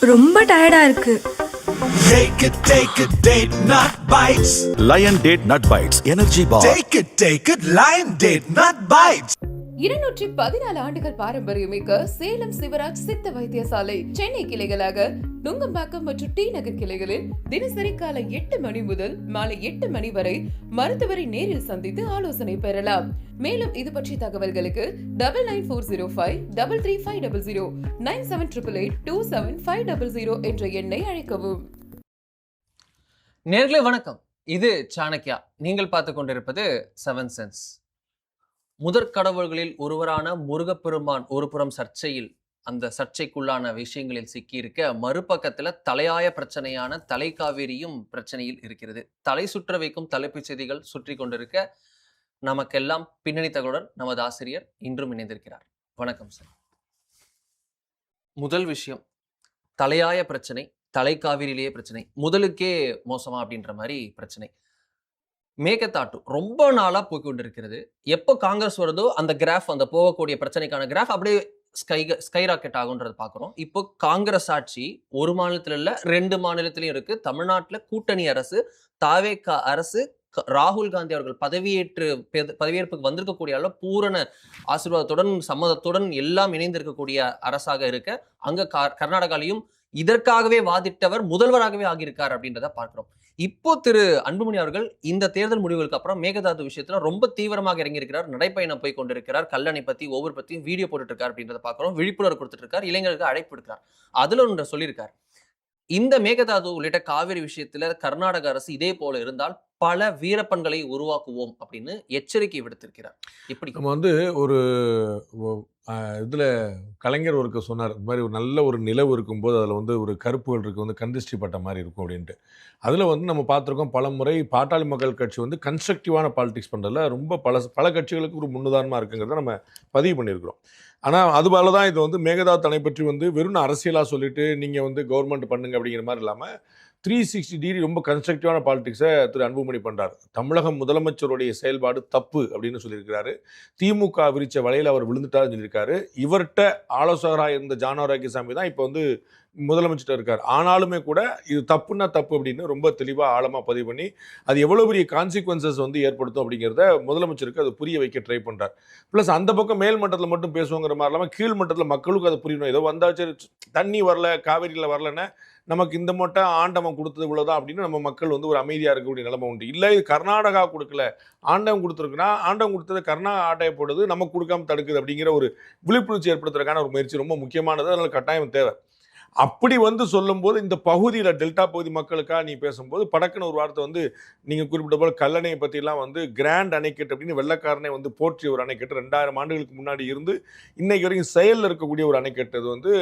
ரொம்ப டயர்டா இருக்கு. Take it, date not bites. Lion Date Nut Bites Energy Bar. Take it, Lion Date not bites. 214 ஆண்டுகள் பாரம்பரியமிக்க சேலம் சிவராஜ் சித்த வைத்தியசாலை சென்னை கிளைகளாக நுங்கம்பாக்கம் மற்றும் டி நகர் கிளைகளில் தினசரி காலை 8 மணி முதல் மாலை 8 மணி வரை மருத்துவரை நேரில் சந்தித்து ஆலோசனை பெறலாம். மேலும் இது பற்றிய தகவல்களுக்கு 9940533500 9788827500 என்ற எண்ணை அழைக்கவும். நேர்களே வணக்கம், இது சாணக்கியா. நீங்கள் பார்த்து கொண்டிருப்பது 7 சென்ஸ். முதற் கடவுள்களில் ஒருவரான முருகப்பெருமான் ஒரு புறம் சர்ச்சையில், அந்த சர்ச்சைக்குள்ளான விஷயங்களில் சிக்கியிருக்க, மறுபக்கத்துல தலையாய பிரச்சனையான தலைக்காவேரியும் பிரச்சனையில் இருக்கிறது. தலை சுற்ற வைக்கும் தலைப்புச் செய்திகள் சுற்றி கொண்டிருக்க, நமக்கெல்லாம் பின்னணி தகவலுடன் நமது ஆசிரியர் இன்றும் இணைந்திருக்கிறார். வணக்கம் சார். முதல் விஷயம், தலையாய பிரச்சனை, தலைக்காவிரியிலேயே பிரச்சனை, முதலுக்கே மோசமா அப்படின்ற மாதிரி பிரச்சனை. மேகதாட்டு ரொம்ப நாளா போய் கொண்டிருக்கிறது. எப்போ காங்கிரஸ் வருதோ அந்த கிராஃப், அந்த போகக்கூடிய பிரச்சனைக்கான கிராஃப் அப்படியே ஸ்கை ராக்கெட் ஆகுன்றது பார்க்குறோம். இப்போ காங்கிரஸ் ஆட்சி ஒரு மாநிலத்தில் இல்லை, 2 மாநிலத்திலையும் இருக்கு. தமிழ்நாட்டில் கூட்டணி அரசு, தாவேகா அரசு, ராகுல் காந்தி அவர்கள் பதவியேற்புக்கு வந்திருக்கக்கூடிய அளவு பூரண ஆசீர்வாதத்துடன் சம்மதத்துடன் எல்லாம் இணைந்திருக்கக்கூடிய அரசாக இருக்க, அங்க கர்நாடகாலையும் இதற்காகவே வாதிட்டவர் முதல்வராகவே ஆகியிருக்கார் அப்படின்றத பார்க்கிறோம். இப்போ திரு அன்புமணி அவர்கள் இந்த தேர்தல் முடிவுகளுக்கு அப்புறம் மேகதாது விஷயத்துல ரொம்ப தீவிரமாக இறங்கியிருக்கிறார். நடைப்பயணம் போய் கொண்டிருக்கிறார். கல்லணை பத்தி ஒவ்வொரு பத்தியும் வீடியோ போட்டுட்டு இருக்கார் அப்படின்றத பார்க்கிறோம். விழிப்புணர்வு கொடுத்துட்டு இருக்கார். இளைஞர்களுக்கு அழைப்பு எடுக்கிறார். அதுல ஒன்று சொல்லியிருக்கார், இந்த மேகதாது உள்ளிட்ட காவிரி விஷயத்துல கர்நாடக அரசு இதே போல இருந்தால் பல வீரப்பன்களை உருவாக்குவோம் அப்படின்னு எச்சரிக்கை விடுத்திருக்கிறார். இப்படி நம்ம ஒரு இதில் கலைஞர் ஒருக்க சொன்னார், இந்த மாதிரி ஒரு நல்ல ஒரு நிலவு இருக்கும்போது அதில் ஒரு கருப்புகள் இருக்குது, கந்திஷ்டி பட்ட மாதிரி இருக்கும் அப்படின்ட்டு. அதில் நம்ம பார்த்துருக்கோம் பல முறை பாட்டாளி மக்கள் கட்சி கன்ஸ்ட்ரக்டிவான பாலிடிக்ஸ் பண்ணுறதுல ரொம்ப பல கட்சிகளுக்கு ஒரு முன்னுதாரணமாக இருக்குங்கிறத நம்ம பதிவு பண்ணியிருக்கிறோம். ஆனால் அதுபோல தான் இது மேகதாது அணை பற்றி வெறும் அரசியலாக சொல்லிட்டு நீங்கள் கவர்மெண்ட் பண்ணுங்க அப்படிங்கிற மாதிரி இல்லாமல் 360 டிகிரி ரொம்ப கன்ஸ்ட்ரக்டிவான பாலிடிக்ஸை திரு அன்புமணி பண்ணுறார். தமிழக முதலமைச்சருடைய செயல்பாடு தப்பு அப்படின்னு சொல்லியிருக்கிறாரு. திமுக விரிச்ச வலையில் அவர் விழுந்துட்டாருன்னு சொல்லியிருக்காரு. இவர்கிட்ட ஆலோசகராக இருந்த ஜான் ஆரோக்கியசாமி தான் இப்போ முதலமைச்சர் இருக்கார். ஆனாலுமே கூட இது தப்புன்னா தப்பு அப்படின்னு ரொம்ப தெளிவாக ஆழமாக பதிவு பண்ணி அது எவ்வளோ பெரிய கான்சிக்வன்சஸ் ஏற்படுத்தும் அப்படிங்கிறத முதலமைச்சருக்கு அது புரிய வைக்க ட்ரை பண்ணுறார். ப்ளஸ் அந்த பக்கம் மேல் மட்டத்தில் மட்டும் பேசுவோங்கிற மாதிரி இல்லாமல் கீழ் மட்டத்தில் மக்களுக்கு அதை புரியணும். ஏதோ வந்தாச்சு, தண்ணி வரல, காவேரியில் வரலன்னா நமக்கு இந்த மட்டும் ஆண்டவன் கொடுத்தது இவ்வளோதான் அப்படின்னு நம்ம மக்கள் ஒரு அமைதியாக இருக்கக்கூடிய நிலைமை உண்டு. இல்லை இது கர்நாடகா கொடுக்கல, ஆண்டவன் கொடுத்துருக்குன்னா ஆண்டவன் கொடுத்தது கர்நாடகா ஆட்டையை போடுது, நமக்கு கொடுக்காம தடுக்குது அப்படிங்கிற ஒரு விழிப்புணர்ச்சி ஏற்படுத்துறதுக்கான ஒரு முயற்சி ரொம்ப முக்கியமானது. அதனால் கட்டாயம் தேவை. அப்படி சொல்லும்போது இந்த பகுதியில் டெல்டா பகுதி மக்களுக்காக நீ பேசும்போது படக்குன்னு ஒரு வார்த்தை நீங்கள் குறிப்பிட்ட போல் கல்லணையை பற்றிலாம் கிராண்ட் அணைக்கட்டு அப்படின்னு வெள்ளக்காரனே போற்றிய ஒரு அணைக்கட்டு 2000 ஆண்டுகளுக்கு முன்னாடி இருந்து இன்னைக்கு வரைக்கும் செயலில் இருக்கக்கூடிய ஒரு அணைக்கட்டு. அது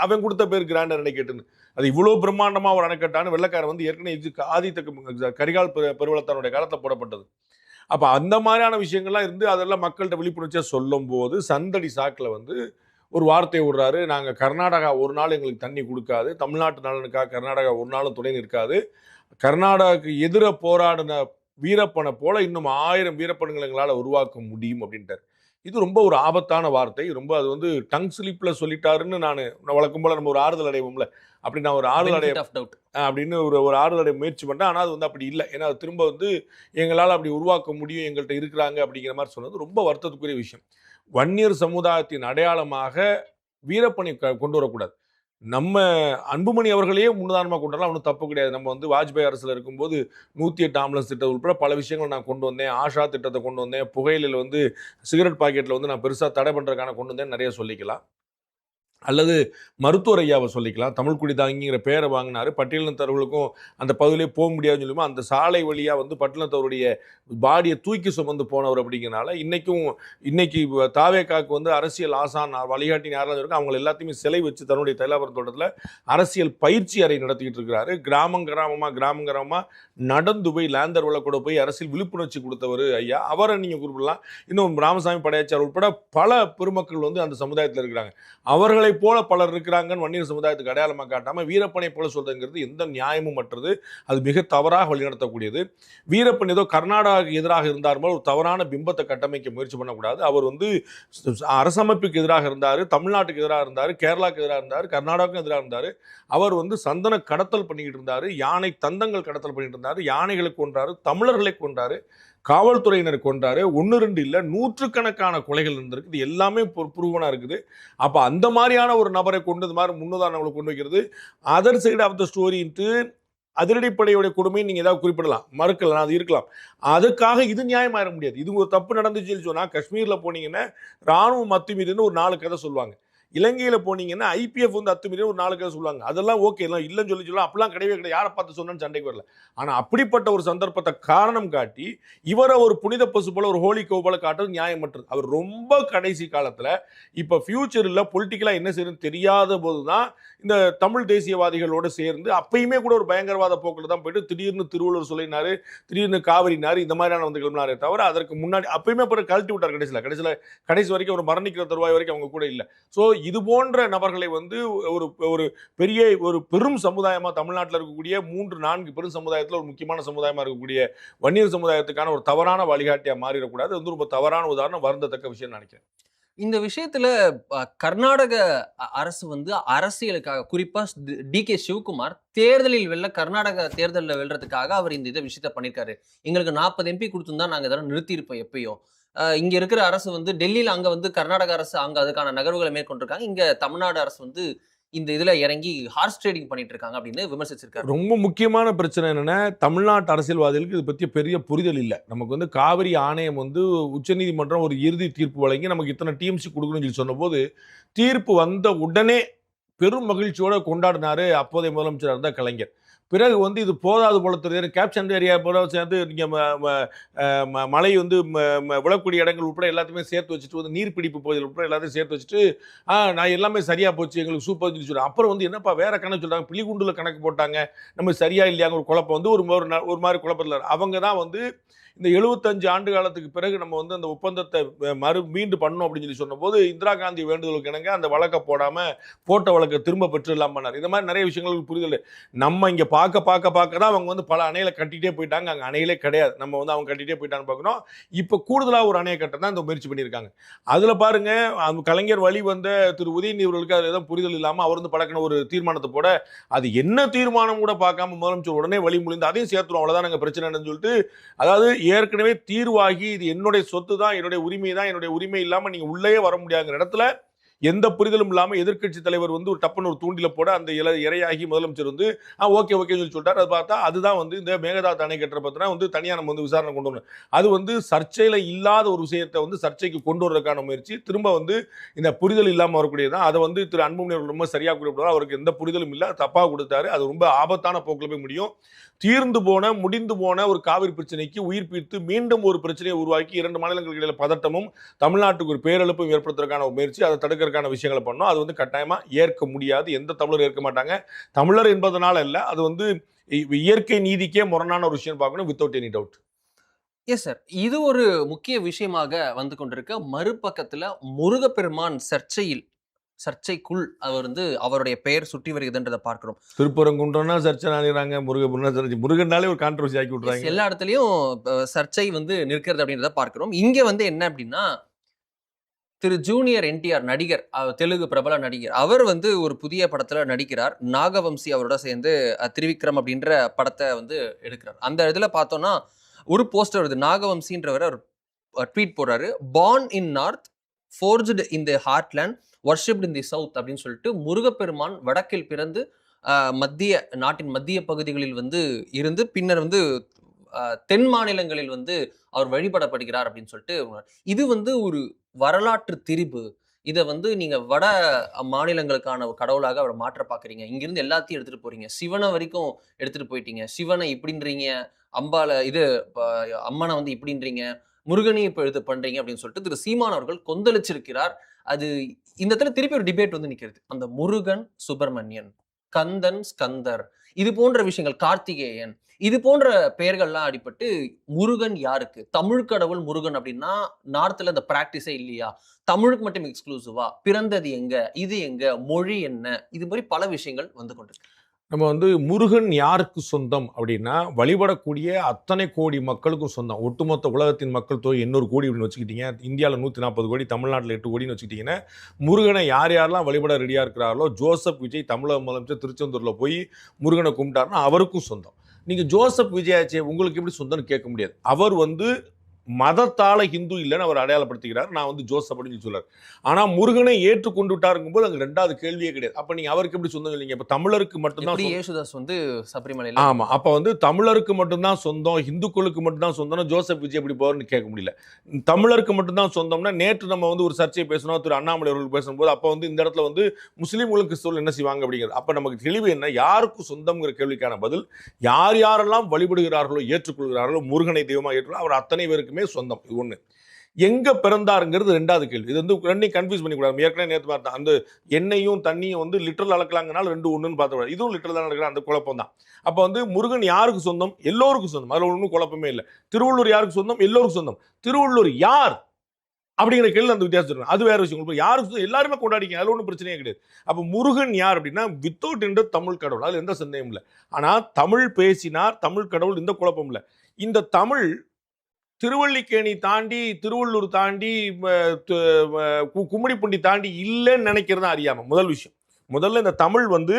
அவன் கொடுத்த பேர் கிராண்ட் அணைக்கட்டுன்னு. அது இவ்வளோ பிரம்மாண்டமாக ஒரு அணைக்கட்டான வெள்ளக்காரன் ஏற்கனவே ஆதித்த கரிகால் பெருவளத்தானுடைய காலத்தில் போடப்பட்டது. அப்போ அந்த மாதிரியான விஷயங்கள்லாம் அதெல்லாம் மக்கள்கிட்ட விழிப்புணர்ச்சியாக சொல்லும் போது சந்தடி சாக்கில் ஒரு வார்த்தையை விடுறாரு, நாங்கள் கர்நாடகா ஒரு நாள் எங்களுக்கு தண்ணி கொடுக்காது, தமிழ்நாட்டு நலனுக்காக கர்நாடகா ஒரு நாளும் துணை நிற்காது, கர்நாடகாவுக்கு எதிராக போராடின வீரப்பனை போல இன்னும் 1000 வீரப்பன்களை எங்களால் உருவாக்க முடியும் அப்படின்ட்டார். இது ரொம்ப ஒரு ஆபத்தான வார்த்தை. ரொம்ப அது டங் ஸ்லிப்பில் சொல்லிட்டாருன்னு நான் வழக்கம் போல் நம்ம ஒரு ஆறுதல் அடைவோம்ல, அப்படி நான் ஒரு ஆறுதல் அடைய அப்படின்னு ஒரு ஆறுதல் அடைய முயற்சி பண்ணேன். ஆனால் அது அப்படி இல்லை. ஏன்னா அது திரும்ப எங்களால் அப்படி உருவாக்க முடியும், எங்கள்கிட்ட இருக்கிறாங்க அப்படிங்கிற மாதிரி சொன்னது ரொம்ப வருத்தத்துக்குரிய விஷயம். வன்னியர் சமுதாயத்தின் அடையாளமாக வீரப்பனை கொண்டு வரக்கூடாது. நம்ம அன்புமணி அவர்களையே முன்னுதாரணமாக கொண்டு வரலாம், ஒன்றும் தப்பு கிடையாது. நம்ம வாஜ்பாய் அரசில் இருக்கும்போது 108 ஆம்புலன்ஸ் திட்டம் உட்பட பல விஷயங்கள் நான் கொண்டு வந்தேன். ஆஷா திட்டத்தை கொண்டு வந்தேன். புகையிலில் சிகரெட் பாக்கெட்டில் நான் பெருசாக தடை பண்ணுறதுக்கான கொண்டு வந்தேன் நிறைய சொல்லிக்கலாம். அல்லது மருத்துவர் ஐயாவை சொல்லிக்கலாம். தமிழ் குடி தாங்கிங்கிற பேரை வாங்கினார். பட்டியலினத்தவர்களுக்கும் அந்த பகுதியிலே போக முடியாதுன்னு சொல்லுமா அந்த சாலை வழியாக பட்டியலினத்தவருடைய பாடியை தூக்கி சுமந்து போனவர் அப்படிங்கிறனால இன்னைக்கு தாவேக்காவுக்கு அரசியல் ஆசான் வழிகாட்டி யாரெல்லாம் இருக்கு அவங்க எல்லாத்தையுமே சிலை வச்சு தன்னுடைய தைலாபுரம் தோட்டத்தில் அரசியல் பயிற்சி அறை நடத்திக்கிட்டு இருக்கிறாரு. கிராமம் கிராமமாக நடந்து போய் லேந்தர் கூட போய் அரசியல் விழிப்புணர்ச்சி கொடுத்தவர் ஐயா. அவரை நீங்கள் குறிப்பிடலாம். இன்னும் ராமசாமி படையாச்சார் உட்பட பல பெருமக்கள் அந்த சமுதாயத்தில் இருக்கிறாங்க. அவர்களை அவர்களை போல பலர் இருக்கிறாங்கன்னு வன்னியர் சமுதாயத்துக்கு அடையாளமாக காட்டாம வீரப்பனை போல சொல்றதுங்கிறது எந்த நியாயமும் மற்றது. அது மிக தவறாக வழிநடத்தக்கூடியது. வீரப்பன் ஏதோ கர்நாடகாவுக்கு எதிராக இருந்தார் போல ஒரு தவறான பிம்பத்தை கட்டமைக்க முயற்சி பண்ணக்கூடாது. அவர் வந்து அரசமைப்புக்கு எதிராக இருந்தார், தமிழ்நாட்டுக்கு எதிராக இருந்தார், கேரளாவுக்கு எதிராக இருந்தார், கர்நாடகாவுக்கும் எதிராக இருந்தார். அவர் வந்து சந்தன கடத்தல் பண்ணிக்கிட்டு இருந்தார், யானை தந்தங்கள் கடத்தல் பண்ணிட்டு இருந்தார், யானைகளை கொன்றாரு, தமிழர்களை கொன்றாரு, காவல்துறையினர் கொண்டாரு. 1-2 இல்லை, நூற்றுக்கணக்கான கொலைகள் இருந்திருக்கு. இது எல்லாமே ப்ரூவனா இருக்குது. அப்போ அந்த மாதிரியான ஒரு நபரை கொண்டு இந்த மாதிரி முன்னுதாரணங்களை கொண்டு வைக்கிறது அதர் சைடு ஆஃப் த ஸ்டோரின்ட்டு அதிரடிப்படையுடைய கொடுமையை நீங்கள் ஏதாவது குறிப்பிடலாம், மறுக்கலாம், அது இருக்கலாம். அதுக்காக இது நியாயமாயிட முடியாது. இது ஒரு தப்பு நடந்துச்சுன்னு சொன்னால் காஷ்மீரில் போனீங்கன்னா ராணுவம் அத்துமீறின்னு ஒரு 4 கதை சொல்லுவாங்க. இலங்கையில் போனீங்கன்னா ஐபிஎஃப் வந்து அத்துமீறி ஒரு 4 கதை சொல்லுவாங்க. அதெல்லாம் ஓகே, எல்லாம் இல்லைன்னு சொல்லலாம். அப்படிலாம் கிடையவே கிடையாது. யாரை பார்த்து சொன்னு சண்டைக்கு வரல. ஆனால் அப்படிப்பட்ட ஒரு சந்தர்ப்பத்தை காரணம் காட்டி இவரை ஒரு புனித பசு போல ஒரு ஹோலி கோ போல காட்டுறது நியாயமற்றது. அவர் ரொம்ப கடைசி காலத்தில் இப்போ ஃபியூச்சரில் பொலிட்டிக்கலாக என்ன செய்யணும்னு தெரியாத போது தான் இந்த தமிழ் தேசியவாதிகளோடு சேர்ந்து அப்பயுமே கூட ஒரு பயங்கரவாத போக்கில் தான் போயிட்டு திடீர்னு திருவள்ளுவர் சொல்லினாரு, திடீர்னு காவிரினாரு, இந்த மாதிரியான வந்து கிளம்பினாரே தவிர அதற்கு முன்னாடி அப்பயுமே அப்புறம் கழட்டி விட்டார். கடைசி வரைக்கும் ஒரு மரணிக்கிற தருவாய் வரைக்கும் அவங்க கூட இல்லை. ஸோ இது போன்ற நபர்களை வந்து ஒரு ஒரு பெரிய ஒரு பெரும் சமுதாயமாக தமிழ்நாட்டில் இருக்கக்கூடிய 3-4 பெரும் சமுதாயத்தில் ஒரு முக்கியமான சமுதாயமாக இருக்கக்கூடிய வன்னியர் சமுதாயத்துக்கான ஒரு தவறான வழிகாட்டியாக மாறிடக்கூடாது. அது வந்து ரொம்ப தவறான உதாரணம், வருந்தத்தக்க விஷயம் நினைக்கிறேன். இந்த விஷயத்துல கர்நாடக அரசு வந்து அரசியலுக்காக, குறிப்பா டி.கே. சிவகுமார் தேர்தலில் கர்நாடக தேர்தலில் வெல்றதுக்காக அவர் இந்த விஷயத்த பண்ணிருக்காரு. எங்களுக்கு 40 MP கொடுத்துருந்தா நாங்க இதெல்லாம் நிறுத்தியிருப்போம் எப்பயும். இங்க இருக்கிற அரசு வந்து டெல்லியில அங்க வந்து கர்நாடக அரசு அங்க அதுக்கான நகர்வுகளை மேற்கொண்டிருக்காங்க. இங்க தமிழ்நாடு அரசு வந்து இந்த இதுல இறங்கி ஹார்ஸ் ட்ரேடிங் பண்ணிட்டு இருக்காங்க அப்படின்னு விமர்சிச்சிருக்காரு. ரொம்ப முக்கியமான பிரச்சனை என்னன்னா, தமிழ்நாட்டு அரசியல்வாதிகளுக்கு இது பற்றி பெரிய புரிதல் இல்லை. நமக்கு வந்து காவிரி ஆணையம் வந்து உச்சநீதிமன்றம் ஒரு இறுதி தீர்ப்பு வழங்கி நமக்கு இத்தனை டிஎம்சி கொடுக்கணும்னு சொல்லி சொன்னபோது தீர்ப்பு வந்த உடனே பெரும் மகிழ்ச்சியோட கொண்டாடினாரு அப்போதைய முதலமைச்சராக இருந்த கலைஞர். பிறகு வந்து இது போதாது போல தெரியுது, கேப்சன் ஏரியா போல சேர்ந்து நீங்கள் மழை வந்து விழக்கூடிய இடங்கள் உட்பட எல்லாத்தையுமே சேர்த்து வச்சுட்டு வந்து நீர்பிடிப்பு பகுதிகள் உட்பட எல்லாத்தையும் சேர்த்து வச்சுட்டு நான் எல்லாமே சரியாக போச்சு, எங்களுக்கு சூப்பர் சொல்லி சொல்கிறேன். அப்புறம் வந்து என்னப்பா வேற கணக்கு சொல்கிறாங்க, பிலிகுண்டில் கணக்கு போட்டாங்க, நம்ம சரியா இல்லையாங்க ஒரு குழப்பம் வந்து ஒரு மாதிரி குழப்பத்தில் அவங்க தான் வந்து இந்த 75 ஆண்டு காலத்துக்கு பிறகு நம்ம வந்து அந்த ஒப்பந்தத்தை மீண்டு பண்ணணும் அப்படின்னு சொல்லி சொன்னபோது இந்திரா காந்தி வேண்டுதலுக்கு இணங்க அந்த வழக்கை போடாமல் போட்ட வழக்கை திரும்ப பெற்று இல்லாமல் பண்ணார். இந்த மாதிரி நிறைய விஷயங்களுக்கு புரிதல் நம்ம இங்கே பார்க்க தான் அவங்க வந்து பல அணைகளை கட்டிகிட்டே போயிட்டாங்க. அங்கே அணைகளே கிடையாது, நம்ம வந்து அவங்க கட்டிகிட்டே போயிட்டான்னு பார்க்கணும். இப்போ கூடுதலாக ஒரு அணையை கட்ட தான் இந்த முயற்சி பண்ணியிருக்காங்க. அதில் பாருங்க, அந்த கலைஞர் வழி வந்த திரு உதயநிதி அவர்களுக்கு அதில் எதாவது புரிதல் இல்லாமல் அவர் வந்து பழக்கின ஒரு தீர்மானத்தை போட, அது என்ன தீர்மானம் கூட பார்க்காம முதலமைச்சர் உடனே வழி முழிந்து அதையும் சேர்த்துரும், அவ்வளோதான் நாங்கள் பிரச்சனைன்னு சொல்லிட்டு, அதாவது ஏற்கனவே தீர்வாகி இது என்னுடைய சொத்து தான், என்னுடைய உரிமை தான், என்னுடைய உரிமை இல்லாமல் நீங்கள் உள்ளே வர முடியாதுங்கிற இடத்துல எந்த புரிதலும் இல்லாமல் எதிர்க்கட்சி தலைவர் வந்து ஒரு டப்புன்னு ஒரு தூண்டில போட அந்த இரையாகி முதலமைச்சர் வந்து ஓகே சொல்லி சொல்லிட்டார். அது பார்த்தா அதுதான் வந்து இந்த மேகதாது அணை கட்டுற பத்தினா வந்து தனியாக நம்ம வந்து விசாரணை கொண்டு வரணும். அது வந்து சர்ச்சையில் இல்லாத ஒரு விஷயத்தை வந்து சர்ச்சைக்கு கொண்டு வரதுக்கான முயற்சி, திரும்ப வந்து இந்த புரிதல் இல்லாமல் வரக்கூடியதான். அதை வந்து திரு அன்புமணி அவர்கள் ரொம்ப சரியாக குறிப்பிடுவார். அவருக்கு எந்த புரிதலும் இல்லை, தப்பாக கொடுத்தாரு. அது ரொம்ப ஆபத்தான போக்கில் போய் முடியும். முடிந்து போன ஒரு காவிரி பிரச்சனைக்கு உயிர் பிடித்து மீண்டும் ஒரு பிரச்சனையை உருவாக்கி 2 மாநிலங்களுக்கு இடையில பதட்டமும் தமிழ்நாட்டுக்கு ஒரு பேரழிப்பும் ஏற்படுத்துறதுக்கான முயற்சி, அதை தடுக்கிறதுக்கான விஷயங்களை பண்ணோம். அது வந்து கட்டாயமா ஏற்க முடியாது, எந்த தமிழரும் ஏற்க மாட்டாங்க. தமிழர் என்பதனால இல்லை, அது வந்து இயற்கை நீதிக்கே முரணான ஒரு விஷயம் பார்க்கணும், without any doubt. Yes sir, இது ஒரு முக்கிய விஷயமாக வந்து கொண்டிருக்க. மறுபக்கத்துல முருகப்பெருமான் சர்ச்சைக்குள் அவர் வந்து அவருடைய பெயர் சுற்றி வருகிறதுன்றதை பார்க்கிறோம். திருப்பரங்குன்றம்னா சர்ச்சை நாடுறாங்க, முருகன்னாலே ஒரு கான்ட்ரவர்சி ஆக்கி விட்டுறாங்க. எல்லா இடத்துலயும் சர்ச்சை வந்து நிற்கிறது அப்படின்றத பார்க்கிறோம். இங்க வந்து என்ன அப்படின்னா, திரு ஜூனியர் என்டிஆர் நடிகர், தெலுங்கு பிரபல நடிகர், அவர் வந்து ஒரு புதிய படத்துல நடிக்கிறார். நாகவம்சி அவரோட சேர்ந்து திரிவிக்ரம் அப்படின்ற படத்தை வந்து எடுக்கிறார். அந்த இதுல பார்த்தோம்னா ஒரு போஸ்டர் வருது. நாகவம்சின்றவர் ட்வீட் போடுறாரு, born in north, forged in the heartland, worshipped in the south அப்படின்னு சொல்லிட்டு முருகப்பெருமான் வடக்கில் பிறந்து நாட்டின் மத்திய பகுதிகளில் வந்து இருந்து பின்னர் வந்து தென் மாநிலங்களில் வந்து அவர் வழிபடப்படுகிறார் அப்படின்னு சொல்லிட்டு. இது வந்து ஒரு வரலாற்று திரிபு. இதை வந்து நீங்க வட மாநிலங்களுக்கான ஒரு கடவுளாக அவரை மாற்ற பாக்குறீங்க. இங்கிருந்து எல்லாத்தையும் எடுத்துட்டு போறீங்க, சிவனை வரைக்கும் எடுத்துட்டு போயிட்டீங்க. சிவனை இப்படின்றீங்க, அம்மனை வந்து இப்படின்றீங்க, முருகனையும் இப்போ இது பண்றீங்க அப்படின்னு சொல்லிட்டு திரு சீமான் அவர்கள் கொந்தளிச்சிருக்கிறார். அது இந்த இடத்துல திருப்பி ஒரு டிபேட் வந்து நிற்கிறது, அந்த முருகன் சுப்பிரமணியன் கந்தன், ஸ்கந்தர், இது போன்ற விஷயங்கள், கார்த்திகேயன், இது போன்ற பெயர்கள்லாம் அடிபட்டு முருகன் யாருக்கு? தமிழ் கடவுள் முருகன் அப்படின்னா நார்த்ல இந்த பிராக்டிஸே இல்லையா? தமிழுக்கு மட்டும் எக்ஸ்க்ளூசிவா? பிறந்தது எங்க? இது எங்க? மொழி என்ன? இது மாதிரி பல விஷயங்கள் வந்து கொண்டிருக்கு. நம்ம வந்து முருகன் யாருக்கு சொந்தம் அப்படின்னா வழிபடக்கூடிய அத்தனை கோடி மக்களுக்கும் சொந்தம். ஒட்டுமொத்த உலகத்தின் மக்கள் தொகை 800 கோடி அப்படின்னு வச்சுக்கிட்டீங்க, இந்தியாவில் 140 கோடி, தமிழ்நாட்டில் 8 கோடின்னு வச்சுக்கிட்டிங்கன்னா, முருகனை யார் யாரெல்லாம் வழிபட ரெடியாக இருக்கிறார்களோ, ஜோசப் விஜய் தமிழக முதலமைச்சர் திருச்செந்தூரில் போய் முருகனை கும்பிட்டாருன்னா அவருக்கும் சொந்தம். நீங்கள் ஜோசப் விஜயாச்சே உங்களுக்கு எப்படி சொந்தம்னு கேட்க முடியாது. அவர் வந்து மதத்தால ஹிந்து இல்லைன்னு அவர் அடையாளப்படுத்துகிறார். நான் வந்து ஜோசப் அப்படின்னு சொல்றாரு. ஆனா முருகனை ஏற்றுக்கொண்டு விட்டாருங்கும் போது அங்க ரெண்டாவது கேள்வியே கிடையாது. அப்ப நீங்க அவருக்கு எப்படி சொந்தம் இல்லைங்க? இப்ப தமிழருக்கு மட்டும்தான் இயேசுதாஸ் வந்து சபரிமலையில. ஆமா, அப்ப வந்து தமிழருக்கு மட்டும்தான் சொந்தம், இந்துக்களுக்கு மட்டும்தான் சொந்தம்னா ஜோசப் விஜய் எப்படி போவார்னு கேட்க முடியல. தமிழருக்கு மட்டும்தான் சொந்தம்னா நேற்று நம்ம வந்து ஒரு சர்ச்சையை பேசணும், திரு அண்ணாமலை அவர்கள் பேசும்போது அப்ப வந்து இந்த இடத்துல வந்து முஸ்லீம்களுக்கு கிறிஸ்தவர்கள் என்ன செய்வாங்க அப்படிங்கிறது. அப்ப நமக்கு தெளிவு என்ன, யாருக்கு சொந்தம்ங்கிற கேள்விக்கான பதில் யார் யாரெல்லாம் வழிபடுகிறார்களோ ஏற்றுக்கொள்கிறார்களோ முருகனை தெய்வமா ஏற்றுக்கொள்ள அவர் அத்தனை பேருக்கு சொந்தம். இது ஒண்ணு. எங்க பிறந்தாருங்கிறது ரெண்டாவது கேள்வி. இது வந்து ரெண்டையும் கன்ஃபியூஸ் பண்ணிக்கூடாது. ஏற்கனவே நேற்று பார்த்தா அந்த எண்ணெயும் தண்ணியும் வந்து லிட்டரில் அளக்கலாங்கனால 2 ஒண்ணுன்னு பார்த்து இதுவும் லிட்டரில் தான் நடக்கிற அந்த குழப்பம் தான். அப்போ வந்து முருகன் யாருக்கு சொந்தம்? எல்லோருக்கும் சொந்தம். அதில் ஒன்றும் குழப்பமே இல்லை. திருவள்ளூர் யாருக்கு சொந்தம்? எல்லோருக்கும் சொந்தம். திருவள்ளூர் யார் அப்படிங்கிற கேள்வி அந்த வித்தியாசம் இருக்கு. அது வேற விஷயம். யாருக்கு எல்லாருமே கொண்டாடிக்க, அதில் ஒன்றும் பிரச்சனையே கிடையாது. அப்போ முருகன் யார் அப்படின்னா வித்தவுட் என்ற தமிழ் கடவுள், அதில் எந்த சந்தேகமும் இல்லை. ஆனால் தமிழ் பேசினார், தமிழ் கடவுள், இந்த குழப்பம் இல்லை. இந்த தமிழ் திருவல்லிக்கேணி தாண்டி, திருவள்ளூர் தாண்டி, கும்மிடிப்பூண்டி தாண்டி இல்லைன்னு நினைக்கிறதா அறியாம. முதல் விஷயம். முதல்ல இந்த தமிழ் வந்து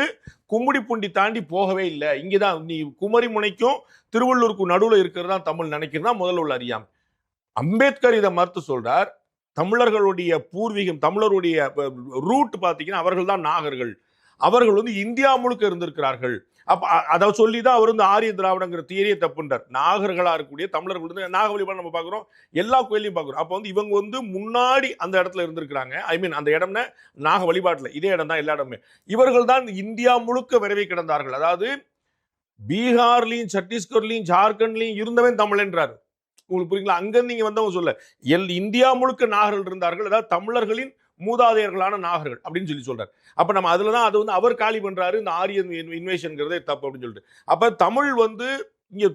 கும்மிடிப்பூண்டி தாண்டி போகவே இல்லை. இங்கேதான் நீ குமரி முனைக்கும் திருவள்ளூருக்கு நடுவில் இருக்கிறதா தமிழ் நினைக்கிறதா முதல்ல உள்ள அறியாம. அம்பேத்கர் இதை மறுத்து சொல்றார். தமிழர்களுடைய பூர்வீகம், தமிழருடைய ரூட் பார்த்தீங்கன்னா அவர்கள் தான் நாகர்கள். அவர்கள் வந்து இந்தியா முழுக்க இருந்திருக்கிறார்கள். அப்ப அதை சொல்லி தான் அவர் வந்து ஆரிய திராவிடங்கிற தியரியை தப்புன்றார். நாகர்களா இருக்கக்கூடிய தமிழர்கள் வந்து நாக வழிபாடு நம்ம பார்க்குறோம், எல்லா கோயிலையும் பார்க்குறோம். அப்போ வந்து இவங்க வந்து முன்னாடி அந்த இடத்துல இருந்திருக்கிறாங்க. ஐ மீன் அந்த இடம்னா நாக வழிபாட்டில் இதே இடம் தான் எல்லா இடமே. இவர்கள் தான் இந்தியா முழுக்க விரவி கிடந்தார்கள். அதாவது பீகார்லையும் சத்தீஸ்கர்லையும் ஜார்க்கண்ட்லையும் இருந்தவன் தமிழன்றார். உங்களுக்கு புரியுங்களா? அங்கிருந்து நீங்க வந்தவங்க சொல்ல இந்தியா முழுக்க நாகர்கள் இருந்தார்கள். அதாவது தமிழர்களின் மூதாதையர்களான நாகர்கள் அப்படின்னு சொல்லி சொல்றாரு. அப்ப நம்ம அதுலதான் அது வந்து அவர் காலி பண்றாரு, இந்த ஆரியன் இன்வேஷன்ங்கிறதே தப்பு அப்படின்னு சொல்லிட்டு. அப்ப தமிழ் வந்து இங்க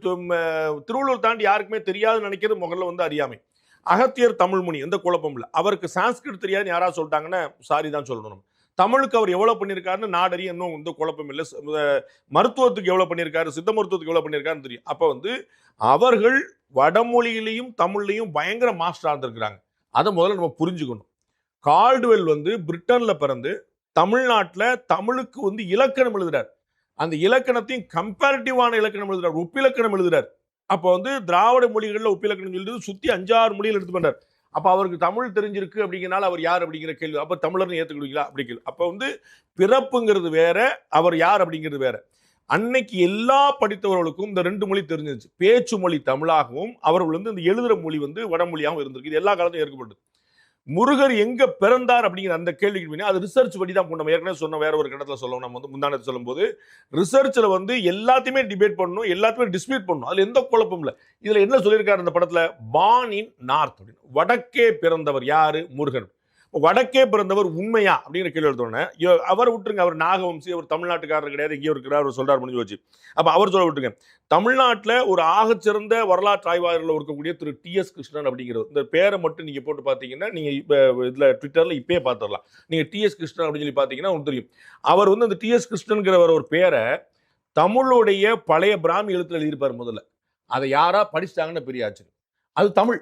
திருவள்ளூர் தாண்டி யாருக்குமே தெரியாதுன்னு நினைக்கிறது முதல்ல வந்து அறியாமை. அகத்தியர் தமிழ் முனி, எந்த குழப்பம் இல்லை. அவருக்கு சான்ஸ்கிரிட் தெரியாதுன்னு யாராவது சொல்லிட்டாங்கன்னா சாரி தான் சொல்லணும். தமிழுக்கு அவர் எவ்வளவு பண்ணியிருக்காருன்னு நாடறிய இன்னும் வந்து குழப்பம் இல்லை. மருத்துவத்துக்கு எவ்வளவு பண்ணியிருக்காரு, சித்த மருத்துவத்துக்கு எவ்வளவு பண்ணியிருக்காருன்னு தெரியும். அப்ப வந்து அவர்கள் வடமொழியிலையும் தமிழ்லையும் பயங்கர மாஸ்டரா இருந்திருக்கிறாங்க. அதை முதல்ல நம்ம புரிஞ்சுக்கணும். கால்டுவெல் வந்து பிரிட்டன்ல பிறந்து தமிழ்நாட்டில் தமிழுக்கு வந்து இலக்கணம் எழுதுறார். அந்த இலக்கணத்தையும் கம்பேரிட்டிவான இலக்கணம் எழுதுறார், ஒப்பிலக்கணம் எழுதுறார். அப்போ வந்து திராவிட மொழிகளில் ஒப்பிலக்கணம் எழுதுறது சுத்தி 5-6 மொழிகள் எடுத்து பண்றார். அப்ப அவருக்கு தமிழ் தெரிஞ்சிருக்கு அப்படிங்கிறனால அவர் யார் அப்படிங்கிற கேள்வி. அப்ப தமிழர்னு ஏத்துக்கிடுவீங்களா அப்படி கேள்வி. அப்ப வந்து பிறப்புங்கிறது வேற, அவர் யார் அப்படிங்கிறது வேற. அன்னைக்கு எல்லா படித்தவர்களுக்கும் இந்த 2 மொழி தெரிஞ்சிருச்சு. பேச்சு மொழி தமிழாகவும் அவர்கள் வந்து இந்த எழுதுற மொழி வந்து வடமொழியாகவும் இருந்திருக்கு. இது எல்லா காலத்தையும் ஏற்கப்பட்டது. முருகர் எங்க பிறந்தார் அப்படிங்கிற அந்த கேள்விக்கு அது ரிசர்ச் படி தான் நம்ம ஏற்கனவே சொன்ன வேற ஒரு இடத்துல சொல்லணும். நம்ம வந்து முந்தானத்தை சொல்லும் போது ரிசர்ச்ல வந்து எல்லாத்தையுமே டிபேட் பண்ணணும், எல்லாத்தையுமே டிஸ்பியூட் பண்ணணும். அதுல எந்த குழப்பம் இல்லை. இதுல என்ன சொல்லியிருக்காரு அந்த படத்துல, பார்ன் இன் நார்த் அப்படின்னு, வடக்கே பிறந்தவர் யாரு? முருகன். வடக்கே பிறந்தவர் உண்மையா அப்படிங்கிற கேள்வி எடுத்தோன்னே அவர் விட்டுருங்க, அவர் நாகவம்சி, அவர் தமிழ்நாட்டுக்காரர் கிடையாது, எங்கேயோ இருக்கிறார், அவர் சொல்றாரு முடிஞ்சு வச்சு. அப்ப அவர் சொல்ல விட்டுருங்க. தமிழ்நாட்டில் ஒரு ஆகச்சிறந்த வரலாற்று ஆய்வாளர்கள் இருக்கக்கூடிய திரு TS கிருஷ்ணன் அப்படிங்கிறது, இந்த பேரை மட்டும் நீங்க போட்டு பார்த்தீங்கன்னா நீங்க இப்போ இதுல ட்விட்டர்ல இப்பயே பார்த்துடலாம். நீங்க TS கிருஷ்ணன் அப்படின்னு சொல்லி பார்த்தீங்கன்னா உங்களுக்கு தெரியும். அவர் வந்து அந்த TS கிருஷ்ணன்கிறவர் ஒரு பேரை தமிழுடைய பழைய பிராமி எழுத்துல எழுதியிருப்பார் முதல்ல. அதை யாரா படிச்சிட்டாங்கன்னு பெரிய ஆச்சரியம். அது தமிழ்,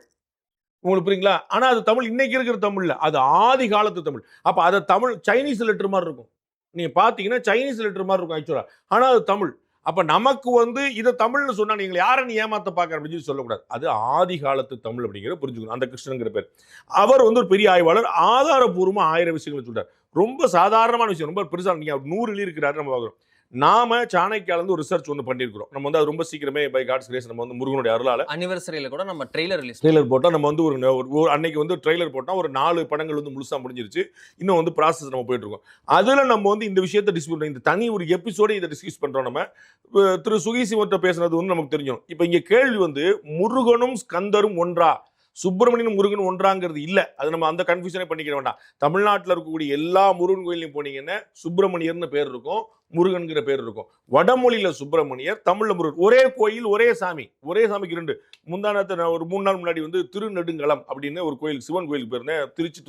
உங்களுக்கு புரியுங்களா? ஆனா அது தமிழ், இன்னைக்கு இருக்கிற தமிழ்ல, அது ஆதி காலத்து தமிழ். அப்ப அது தமிழ் சைனீஸ் லெட்டர் மாதிரி இருக்கும். நீங்க பாத்தீங்கன்னா சைனீஸ் லெட்டர் மாதிரி இருக்கும் ஆக்சுவலா. ஆனா அது தமிழ். அப்ப நமக்கு வந்து இதை தமிழ்னு சொன்னா நீங்க யாரை ஏமாத்த பாக்க அப்படின்னு சொல்லக்கூடாது. அது ஆதி காலத்து தமிழ் அப்படிங்கிற புரிஞ்சுக்கணும். அந்த கிருஷ்ணன்கிற பேர். அவர் வந்து ஒரு பெரிய ஆய்வாளர். ஆதாரபூர்வமா 1000 விஷயங்களை சொல்றாரு. ரொம்ப சாதாரணமான விஷயம், ரொம்ப பெருசா நீங்க 100 இருக்கிறாரு நம்ம பாக்குறோம். நாம சாணக்கியால இருந்து ஒரு ரிசர்ச் ஒன்று பண்ணியிருக்கிறோம். நம்ம வந்து அது ரொம்ப சீக்கிரமே பை காட்ஸ் கிரேஸ் நம்ம வந்து முருகனுடைய அருளால அனிவர்சரியில கூட நம்ம ட்ரெய்லர் போட்டா நம்ம வந்து ஒரு அன்னைக்கு வந்து ட்ரெய்லர் போட்டா ஒரு 4 படங்கள் வந்து முழுசா முடிஞ்சிருச்சு. இன்னும் வந்து ப்ராசஸ் நம்ம போயிட்டு இருக்கோம். அதுல நம்ம வந்து இந்த விஷயத்தை டிஸ்கஸ், இந்த தனி ஒரு எபிசோட இதை டிஸ்கஸ் பண்றோம். நம்ம திரு சுகி சிவத்தை பேசுனது வந்து நமக்கு தெரியும். இப்ப இங்க கேள்வி வந்து முருகனும் ஸ்கந்தரும் ஒன்றா, சுப்பிரமணியன் முருகன் ஒன்றாங்கிறது இல்லை. அது நம்ம அந்த கன்ஃபியூஷனே பண்ணிக்க வேண்டாம். தமிழ்நாட்டில் இருக்கக்கூடிய எல்லா முருகன் கோயிலையும் போனீங்கன்னா சுப்பிரமணியர்னு பேர் இருக்கும், முருகன்கிற பேர் இருக்கும். வடமொழியில சுப்பிரமணியர், தமிழ்ல முருகன். ஒரே கோயில் ஒரே சாமி, ஒரே சாமிக்கு ரெண்டு. முந்தானத்தை நான் ஒரு 3 நாள் முன்னாடி வந்து திருநெடுங்கலம் அப்படின்னு ஒரு கோயில், சிவன் கோயிலுக்கு போயிருந்தேன், திருச்சி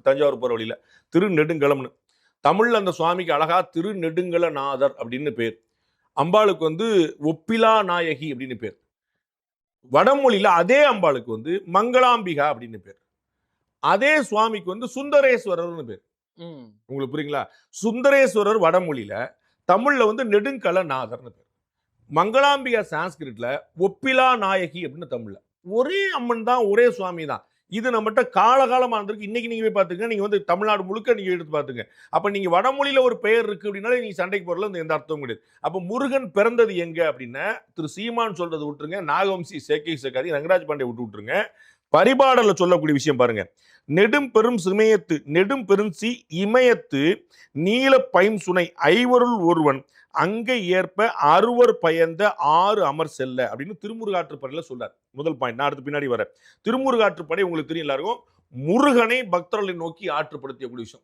தஞ்சாவூர் போகிற வழியில. திருநெடுங்கலம்னு தமிழ்ல அந்த சுவாமிக்கு அழகா திருநெடுங்கலநாதர் அப்படின்னு பேர். அம்பாளுக்கு வந்து ஒப்பிலா நாயகி அப்படின்னு பேர். வடமொழியில அதே அம்பாளுக்கு வந்து மங்களாம்பிகா அப்படின்னு பேர். அதே சுவாமிக்கு வந்து சுந்தரேஸ்வரர்னு பேர். உங்களுக்கு புரியுங்களா? சுந்தரேஸ்வரர் வடமொழியில, தமிழ்ல வந்து நெடுங்கலநாதர்னு பேர். மங்களாம்பிகா சான்ஸ்கிரிட்ல ஒப்பிலா நாயகி அப்படின்னு தமிழ்ல. ஒரே அம்மன் தான், ஒரே சுவாமி தான். இது நம்மகிட்ட காலகாலமா இருந்திருக்கு. இன்னைக்கு நீங்க போய் பாத்துங்க, நீங்க வந்து தமிழ்நாடு முழுக்க நீங்க எடுத்து பாத்துங்க. அப்ப நீங்க வடமொழியில ஒரு பெயர் இருக்கு அப்படின்னா நீங்க சண்டைக்கு போறதுல எந்த அர்த்தமும் கிடையாது. அப்ப முருகன் பிறந்தது எங்க அப்படின்னா, திரு சீமான் சொல்றது விட்டுருங்க, நாகவம்சி சேக்கை சேக்காதி ரங்கராஜ் பாண்டே விட்டுருங்க. பரிபாடல சொல்லக்கூடிய விஷயம் பாருங்க. நெடும் பெரும் சிமயத்து நெடும் பெருஞ்சி இமயத்து நீல பைம் சுனை ஐவருள் ஒருவன் அங்கே ஏற்ப அறுவர் பயந்த 6 அமர் செல்ல அப்படின்னு திருமுருகாற்றுப்படையில சொல்றார். முதல் பாயிண்ட். நான் அடுத்து பின்னாடி வரேன். திருமுருகாற்றுப்படை உங்களுக்கு தெரியும் எல்லாருக்கும், முருகனை பக்தர்களை நோக்கி ஆற்றுப்படுத்தக்கூடிய விஷயம்.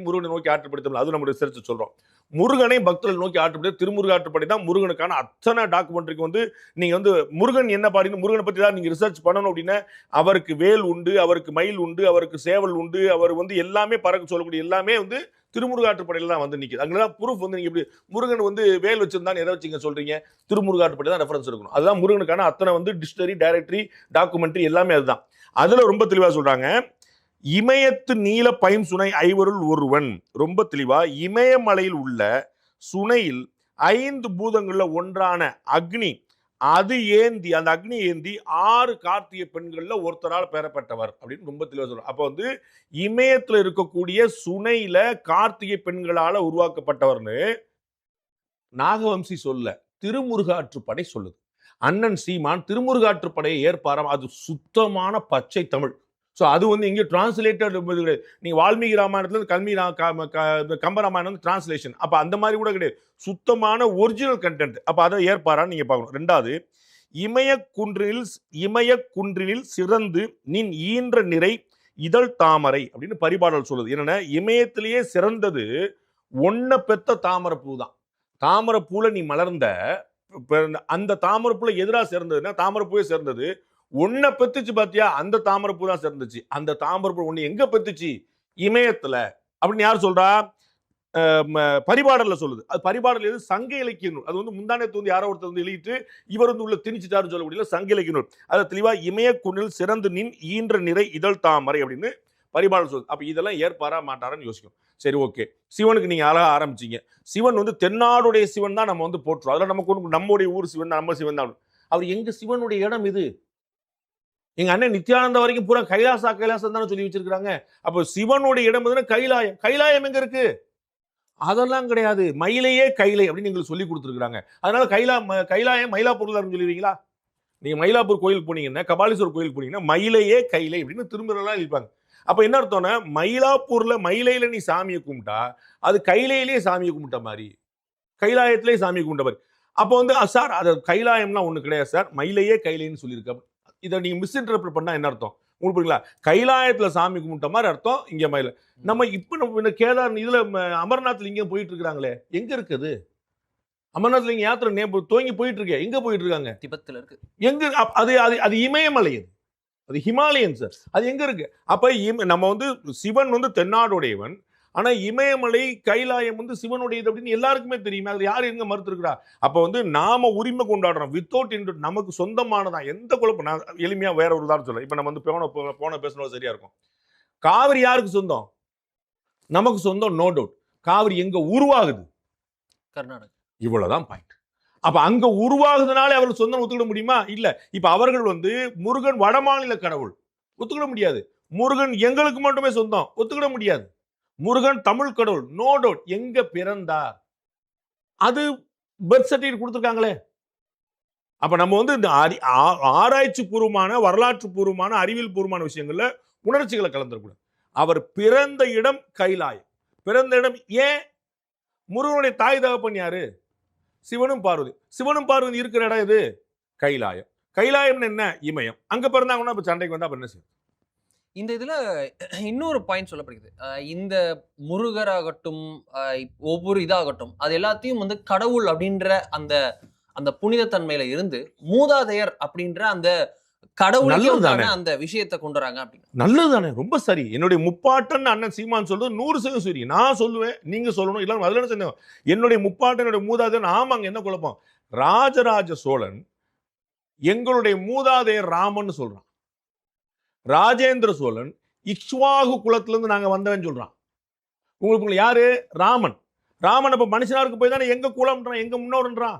முருகனை நோக்கி ஆற்றுப்படுத்த, அது நம்ம ரிசர்ச் சொல்றோம். முருகனை பக்தர்களை நோக்கி ஆற்றுப்படுத்த திருமுருகாற்றுப்படை தான். முருகனுக்கான அத்தனை டாக்குமெண்ட்ரிக்கு வந்து நீங்க வந்து முருகன் என்ன பாடினு, முருகனை பத்தி தான் நீங்க ரிசர்ச் பண்ணணும் அப்படின்னா, அவருக்கு வேல் உண்டு, அவருக்கு மயில் உண்டு, அவருக்கு சேவல் உண்டு, அவர் வந்து எல்லாமே பறக்க சொல்லக்கூடிய எல்லாமே வந்து திருமுருகாற்றுப்படையில தான் வந்து நிற்குது. அங்கெல்லாம் ப்ரூஃப் வந்து நீங்க எப்படி முருகன் வந்து வேல் வச்சிருந்தான்னு எதை வச்சுங்க சொல்றீங்க? திருமுருகாற்றுப்படை தான் ரெஃபரன்ஸ் இருக்கணும். அதுதான் முருகனுக்கான அத்தனை வந்து டிக்ஷனரி, டைரக்டரி, டாக்குமெண்ட்ரி எல்லாமே அதுதான். அதுல ரொம்ப தெளிவா சொல்றாங்க, இமயத்து நீல பைம் சுனை ஐவருள் ஒருவன். ரொம்ப தெளிவா, இமயமலையில் உள்ள சுனையில் 5 பூதங்கள்ல ஒன்றான அக்னி, அது ஏந்தி, அந்த அக்னி ஏந்தி 6 கார்த்திகை பெண்கள்ல ஒருத்தரால் பெறப்பட்டவர் அப்படின்னு ரொம்ப தெளிவா சொல்றாங்க. அப்ப வந்து இமயத்துல இருக்கக்கூடிய சுனையில கார்த்திகை பெண்களால உருவாக்கப்பட்டவர்னு நாகவம்சி சொல்ல, திருமுருகாற்றுப்படை சொல்லுது. அண்ணன் சீமான் திருமுருகாற்றுப்படையை ஏற்பாராம். அது சுத்தமான பச்சை தமிழ். ஸோ அது வந்து இங்கே டிரான்ஸ்லேட்டட் கிடையாது. நீங்கள் வால்மீகி ராமாயணத்துல கம்பராமாயணம் வந்து டிரான்ஸ்லேஷன். அப்போ அந்த மாதிரி கூட கிடையாது, சுத்தமான ஒரிஜினல் கண்டென்ட். அப்போ அதை ஏற்பாரான்னு நீங்கள் பார்க்கணும். 2வது, இமய குன்றினில் சிறந்து நின் ஈன்ற நிறை இதழ் தாமரை அப்படின்னு பரிபாடல் சொல்லுது. என்னன்னா, இமயத்திலேயே சிறந்தது ஒன்ன பெத்த தாமரைப்பூ தான். தாமரைப்பூல நீ மலர்ந்த அந்த தாமரைப்பூல எதிராக சேர்ந்ததுன்னா, தாமரைப்பூவே சேர்ந்தது ஒன்ன பெத்துச்சு பாத்தியா, அந்த தாமரைப்பூ தான் சேர்ந்துச்சு. அந்த தாமரைப்பூ ஒண்ணு எங்க பெத்துச்சு? இமயத்துல. அப்படின்னு யார் சொல்றா? பரிபாடல்ல சொல்லுது. அது பரிபாடல் எது? சங்க இலக்கிய நூல். அது வந்து முந்தானத்து வந்து யாரோ ஒருத்தர் வந்து எழுதிட்டு இவர் வந்து உள்ள திணிச்சிட்டாருன்னு சொல்ல முடியல, சங்க இலக்கிய நூல். அது தெளிவா இமய குன்றில் சிறந்து நின் ஈன்ற நிறை இதழ் தாமரை அப்படின்னு பரிபாடல் சொல்லுது. அப்ப இதெல்லாம் ஏற்பாரா மாட்டாரான்னு யோசிக்கும். சரி, ஓகே. சிவனுக்கு நீங்க அழகா ஆரம்பிச்சீங்க. சிவன் வந்து தென்னாடுடைய சிவன் தான் நம்ம வந்து போற்றுறோம். அதெல்லாம் நமக்கு நம்முடைய ஊர் சிவன் தான், நம்ம சிவன் தான். அவர் எங்க சிவனுடைய இடம் இது? எங்க அண்ணன் நித்யானந்த வரைக்கும் பூரா கைலாசம் தானே சொல்லி வச்சிருக்காங்க. அப்போ சிவனுடைய இடம் எதுனா கைலாயம். கைலாயம் எங்க இருக்கு? அதெல்லாம் கிடையாது. மயிலையே கைலை அப்படின்னு எங்களுக்கு சொல்லி கொடுத்துருக்காங்க. அதனால கைலாயம் மயிலாப்பூர்ல சொல்லிடுவீங்களா? நீங்க மயிலாப்பூர் கோயிலுக்கு போனீங்கன்னா, கபாலீஸ்வரர் கோயிலுக்கு போனீங்கன்னா, மயிலையே கைலை அப்படின்னு திரும்பலாம் எழுப்பாங்க. அப்ப என்ன அர்த்தம்னா, மயிலாப்பூர்ல மயிலையில நீ சாமியை கும்பிட்டா அது கைலையிலேயே சாமியை கும்பிட்ட மாதிரி, கைலாயத்திலேயே சாமியை கும்பிட்ட மாதிரி. அப்போ வந்து சார் அது கைலாயம்லாம் ஒண்ணு கிடையாது சார், மயிலையே கைலைன்னு சொல்லியிருக்க. இதை நீங்க மிஸ்இன்டர்பிரட் பண்ணா என்ன அர்த்தம் உங்களுக்கு புரியுங்களா? கைலாயத்துல சாமி கும்பிட்ட மாதிரி அர்த்தம் இங்க மயில. நம்ம இப்ப நம்ம கேதார் இதுல அமர்நாத்ல இங்க போயிட்டு இருக்காங்களே, எங்க இருக்குது அமர்நாத்ல? இங்க யாத்திரை துவங்கி போயிட்டு இருக்கே, எங்க போயிட்டு இருக்காங்க? திபெத்ல இருக்கு. எங்க? அது இமயமலை, அது ஹிமாலயன் சார். அது எங்க இருக்கு? அப்ப நம்ம வந்து சிவன் வந்து தென்னாடுடையவன், ஆனா இமயமலை கைலாயம் வந்து சிவனுடையது அப்படின்னு எல்லாருக்குமே தெரியுமே. அதுல யாரு எங்க மறுத்திருக்கிறா? அப்ப வந்து நாம உரிமை கொண்டாடுறோம் வித்தவுட் இன்ட்ரூட், நமக்கு சொந்தமானதான். எந்த குழப்பம்? நான் எளிமையா வேற ஒரு உதாரணம் சொல்றேன். இப்ப நம்ம வந்து போன பேசணும் சரியா இருக்கும். காவிரி யாருக்கு சொந்தம்? நமக்கு சொந்தம், நோ டவுட். காவிரி எங்க உருவாகுது? கர்நாடகா. இவ்வளவுதான் பாயிண்ட். அப்ப அங்க உருவாகுதுனாலே அவர்கள் சொந்தம் ஒத்துக்கிட முடியுமா? இல்ல. இப்ப அவர்கள் வந்து முருகன் வடமாநில கடவுள், ஒத்துக்கிட முடியாது. முருகன் எங்களுக்கு மட்டுமே சொந்தம், ஒத்துக்கிட முடியாது. முருகன் தமிழ் கடவுள், நோ டவுட். எங்க பிறந்தார்? அது பர்த் சர்டிபிகேட் கொடுத்துருக்காங்களே. அப்ப நம்ம வந்து இந்த ஆராய்ச்சி பூர்வமான, வரலாற்று பூர்வமான, அறிவியல் பூர்வமான விஷயங்கள்ல உணர்ச்சிகளை கலந்துடக்கூடாது. அவர் பிறந்த இடம் கைலாயம். பிறந்த இடம் ஏன்? முருகனுடைய தாய் தகப்பன் யாரு? சிவனும் பார்வதி. சிவனும் பார்வதி இருக்கிற இடம் இது கைலாயம். கைலாயம் என்ன இமயம், அங்க பிறந்தாங்கன்னா இப்ப சண்டைக்கு வந்தா அப்ப என்ன செய்யும்? இந்த இதுல இன்னொரு பாயிண்ட் சொல்லப்படுகிறது. இந்த முருகராகட்டும், ஒவ்வொரு இதாகட்டும், அது எல்லாத்தையும் வந்து கடவுள் அப்படின்ற அந்த அந்த புனிதத்தன்மையில இருந்து மூதாதையர் அப்படின்ற அந்த கடவுளுக்கான அந்த விஷயத்தை கொண்டு வராங்க அப்படின்னு. நல்லதுதானே, ரொம்ப சரி. என்னுடைய முப்பாட்டன் அண்ணன் சீமான் சொல்றது 100% சரி. நான் சொல்லுவேன், நீங்க சொல்லணும். இல்ல அதுல என்ன சொன்னோம், என்னுடைய முப்பாட்டன் என்னுடைய மூதாதையர். ஆமாங்க, என்ன குழப்பம்? ராஜராஜ சோழன் எங்களுடைய மூதாதையர் ராமன் சொல்றான். ராஜேந்திர சோழன் இக்ஷ்வாகு குலத்திலிருந்து நாங்க வந்தவன் சொல்றான். உங்களுக்கு யாரு? ராமன். ராமன் அப்ப மனுஷனாருக்கு போய் தானே எங்க குலம்ன்றான், எங்க முன்னோர்ன்றான்.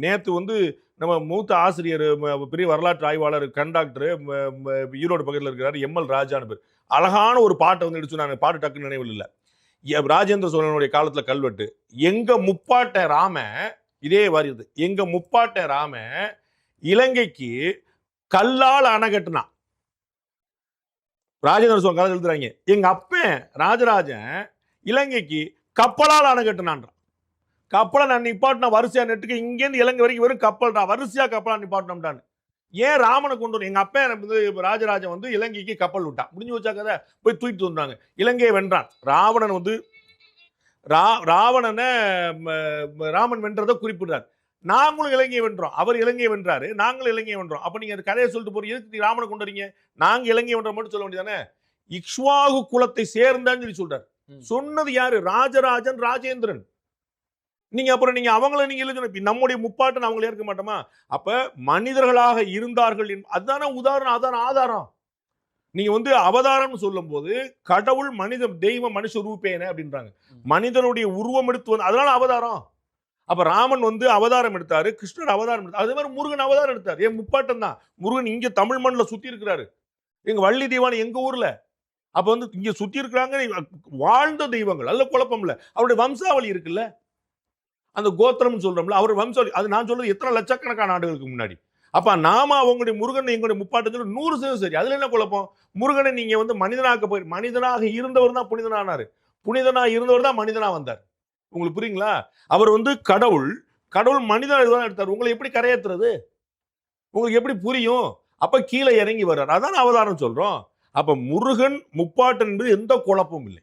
நேத்து வந்து நம்ம மூத்த ஆசிரியர், பெரிய வரலாற்று ஆய்வாளர், கண்டாக்டர், ஈரோடு பக்கத்தில் இருக்கிறார், எம்எல் ராஜான்னு பேர், அழகான ஒரு பாட்டை வந்து எடுத்து சொன்னாங்க. பாட்டு டக்குன்னு நினைவில் இல்லை. ராஜேந்திர சோழனுடைய காலத்துல கல்வெட்டு, எங்க முப்பாட்ட ராம, இதே வருது, எங்க முப்பாட்ட ராம இலங்கைக்கு கல்லால் அணை கட்டினான். ராஜேந்திர சோழன் காலத்தில் எழுதுறாங்க, எங்க அப்பன் ராஜராஜன் இலங்கைக்கு கப்பலால் அணை கட்டினான். கப்பலை நான் நிப்பாட்டின வரிசையா நெட்டுக்கு இங்கேருந்து இலங்கை வரைக்கும் வெறும் கப்பல் தான், வரிசையா கப்பலா நிப்பாட்டினோம்டான்னு. ஏன் ராமனை கொண்டு வரும்? எங்க அப்பா வந்து ராஜராஜன் வந்து இலங்கைக்கு கப்பல் விட்டான், முடிஞ்சு வச்சா கதை, போய் தூக்கிட்டு வந்தாங்க, இலங்கையை வென்றான். ராவணன் வந்து ராவணனை ராமன் வென்றதை குறிப்பிடுறார். நாங்களும் இலங்கையை வென்றோம், அவர் இலங்கையை வென்றாரு, நாங்களும் இலங்கையை வென்றோம். அப்ப நீங்க அந்த கதையை சொல்லிட்டு போறீங்க, எதுக்கு ராமனை கொண்டு வரீங்க? நாங்க இலங்கையை வென்ற மட்டும் சொல்ல வேண்டியதானே? இக்ஷ்வாகு குலத்தை சேர்ந்தான்னு சொல்லி சொல்றாரு. சொன்னது யாரு? ராஜராஜன், ராஜேந்திரன். நீங்க அப்புறம் நீங்க அவங்கள நீங்க எழுதணும். நம்முடைய முப்பாட்டன் அவங்கள ஏற்க மாட்டோமா? அப்ப மனிதர்களாக இருந்தார்கள், அதுதானே உதாரணம், அதான ஆதாரம். நீங்க வந்து அவதாரம்னு சொல்லும் போது கடவுள் மனித தெய்வ மனுஷ ரூபேன அப்படின்றாங்க. மனிதனுடைய உருவம் எடுத்து வந்து, அதனால அவதாரம். அப்ப ராமன் வந்து அவதாரம் எடுத்தாரு, கிருஷ்ணர் அவதாரம் எடுத்தாரு, அதே மாதிரி முருகன் அவதாரம் எடுத்தார். ஏன் முப்பாட்டன் தான். முருகன் இங்க தமிழ் மண்ணில் சுத்தி இருக்கிறாரு, எங்க வள்ளி தெய்வான எங்க ஊர்ல. அப்ப வந்து இங்க சுத்தி இருக்கிறாங்க வாழ்ந்த தெய்வங்கள், அல்ல குழப்பம் இல்ல. அவருடைய வம்சாவளி இருக்குல்ல, அந்த கோத்திரம் சொல்றோம்ல, அவர் வம்சாவளி. அது நான் சொல்றது எத்தனை லட்சக்கணக்கான ஆண்டுகளுக்கு முன்னாடி. அப்ப நாம அவங்களுடைய முருகன் எங்களுடைய முப்பாட்டன் 100% சரி. அதுல என்ன குழப்பம்? முருகனை நீங்க வந்து மனிதனாக்க போய், மனிதனாக இருந்தவர் தான் புனிதனானாரு, புனிதனா இருந்தவர் தான் மனிதனா வந்தார். உங்களுக்கு புரியுங்களா? அவர் வந்து கடவுள், கடவுள் மனிதனாக தான் எடுத்தார். உங்களை எப்படி கரையேற்றுறது? உங்களுக்கு எப்படி புரியும்? அப்ப கீழே இறங்கி வர்றார், அதான் அவதாரம் சொல்றோம். அப்ப முருகன் முப்பாட்டன் என்பது எந்த குழப்பமும் இல்லை.